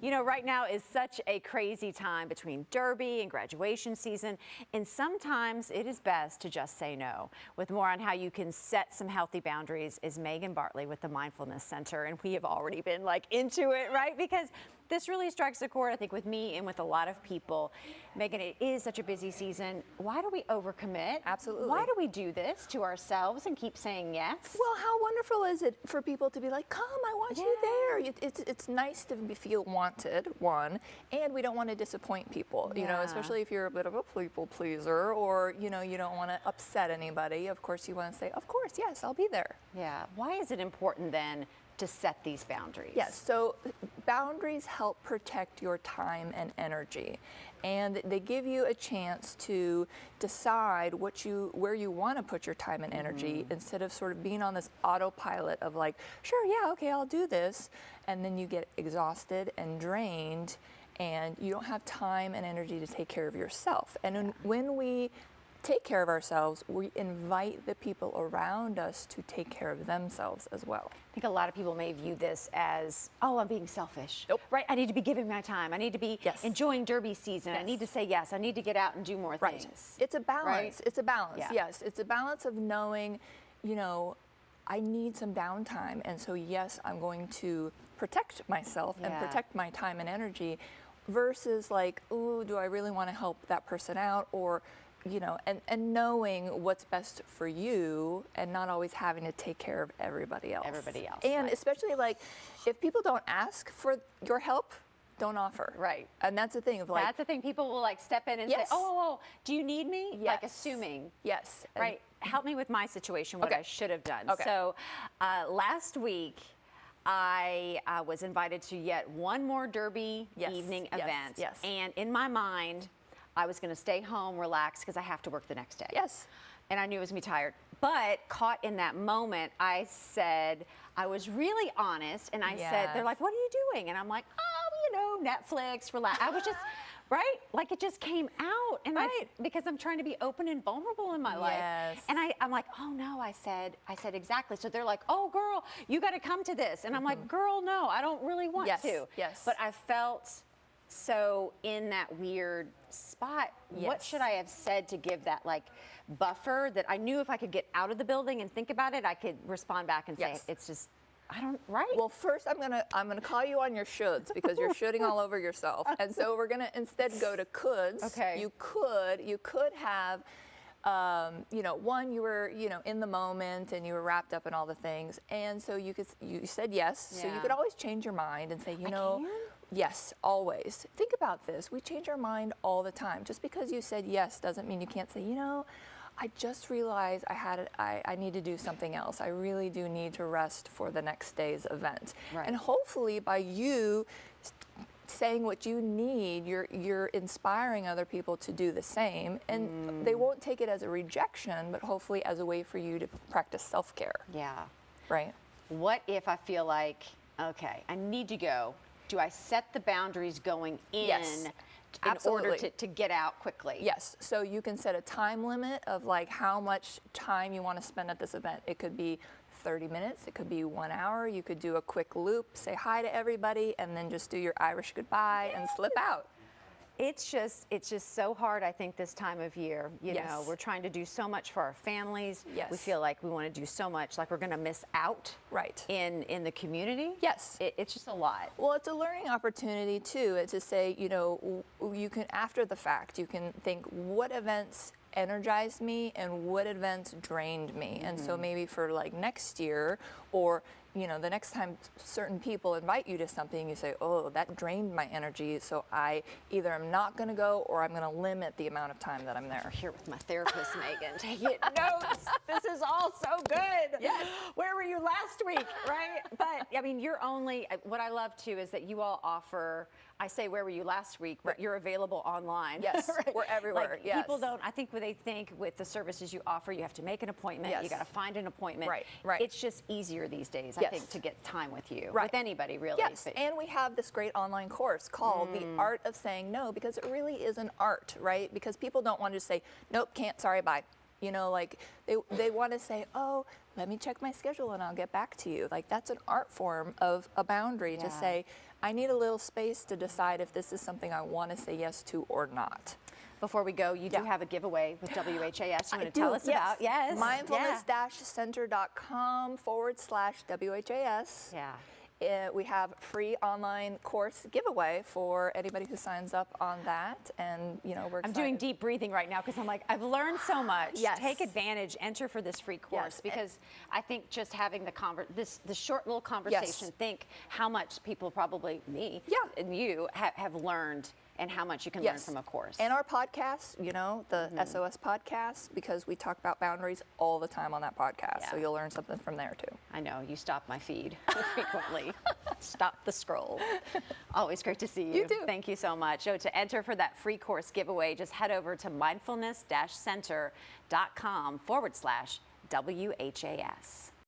You know, right now is such a crazy time between Derby and graduation season, and sometimes it is best to just say no. With more on how you can set some healthy boundaries is Megan Bartley with the Mindfulness Center, and we have already been into it, right? Because this really strikes a chord, I think, with me and with a lot of people. Megan, it is such a busy season. Why do we overcommit? Absolutely. Why do we do this to ourselves and keep saying yes? Well, how wonderful is it for people to be like, come, I want you there. It's nice to feel wanted, one, and we don't want to disappoint people, you know, especially if you're a bit of a people pleaser or, you know, you don't want to upset anybody. Of course, you want to say, of course, yes, I'll be there. Yeah. Why is it important then to set these boundaries? Yes, so boundaries help protect your time and energy, and they give you a chance to decide where you want to put your time and energy instead of sort of being on this autopilot of like, sure, yeah, okay, I'll do this, and then you get exhausted and drained and you don't have time and energy to take care of yourself. And when we take care of ourselves, we invite the people around us to take care of themselves as well. I think a lot of people may view this as, oh, I'm being selfish. Nope. Right? I need to be giving my time. I need to be enjoying Derby season. I need to say yes. I need to get out and do more things. It's a balance. Right? It's a balance. Yeah. Yes. It's a balance of knowing, you know, I need some downtime. And so, yes, I'm going to protect myself and protect my time and energy versus like, ooh, do I really want to help that person out? Or, you know, and knowing what's best for you and not always having to take care of everybody else. And especially like if people don't ask for your help, don't offer. Right. And that's the thing of like, that's the thing. People will like step in and say, oh, do you need me? Yes. Like assuming. Yes. Right. Help me with my situation, what I should have done. Okay. So last week, I was invited to yet one more Derby evening event. Yes. And in my mind, I was going to stay home, relax, because I have to work the next day. Yes. And I knew I was going to be tired. But caught in that moment, I said, I was really honest, and I said, they're like, what are you doing? And I'm like, oh, you know, Netflix, relax. I was just, right? Like it just came out. And because I'm trying to be open and vulnerable in my life. And I'm like, oh no, I said exactly. So they're like, oh girl, you got to come to this. And I'm like, girl, no, I don't really want to. Yes. But I felt so in that weird spot. What should I have said to give that like buffer that I knew if I could get out of the building and think about it, I could respond back and say, it's just, I don't, Well, first I'm gonna call you on your shoulds because you're shooting all over yourself. And so we're gonna instead go to coulds. Okay. You could have, you know, one, you were, you know, in the moment and you were wrapped up in all the things. And so you said yes. So you could always change your mind and say, you know, yes, always. Think about this. We change our mind all the time. Just because you said yes doesn't mean you can't say, you know, I just realized I need to do something else. I really do need to rest for the next day's event. And hopefully by you saying what you need, you're inspiring other people to do the same, and they won't take it as a rejection, but hopefully as a way for you to practice self-care. Yeah. Right? What if I feel like, okay, I need to go? Do I set the boundaries going in in order to get out quickly? Yes. So you can set a time limit of like how much time you want to spend at this event. It could be 30 minutes, it could be 1 hour. You could do a quick loop, say hi to everybody, and then just do your Irish goodbye and slip out. It's just so hard, I think, this time of year. You know, we're trying to do so much for our families. We feel like we want to do so much, like we're going to miss out in the community. It's just a lot. Well, it's a learning opportunity, too. It's to say, you know, you can, after the fact, you can think, what events energized me and what events drained me? And so maybe for like next year, or you know, the next time certain people invite you to something, you say, oh, that drained my energy, so I either am not going to go or I'm going to limit the amount of time that I'm there. We're here with my therapist, Megan, taking notes. This is all so good. Yes. Where were you last week, right? But, I mean, you're only, what I love, too, is that you all offer, I say, where were you last week, but you're available online. Yes, we're everywhere, like, people don't, I think when they think with the services you offer, you have to make an appointment, you got to find an appointment. Right. It's just easier these days, I think, to get time with you, with anybody, really. Yes, and we have this great online course called The Art of Saying No, because it really is an art, right? Because people don't want to say, nope, can't, sorry, bye. You know, like they want to say, oh, let me check my schedule and I'll get back to you. Like that's an art form of a boundary to say, I need a little space to decide if this is something I want to say yes to or not. Before we go, you do have a giveaway with WHAS. You want to tell us about? Yes. Mindfulness-center.com/WHAS. Yeah. We have free online course giveaway for anybody who signs up on that, and we're excited. I'm doing deep breathing right now because I'm like, I've learned so much. Yes. Take advantage, enter for this free course, because I think just having the short little conversation, think how much people, probably me and you, have learned, and how much you can learn from a course. And our podcast, the SOS podcast, because we talk about boundaries all the time on that podcast. So you'll learn something from there too. I know, you stop my feed frequently. Stop the scroll. Always great to see you. You too. Thank you so much. So to enter for that free course giveaway, just head over to mindfulness-center.com/WHAS.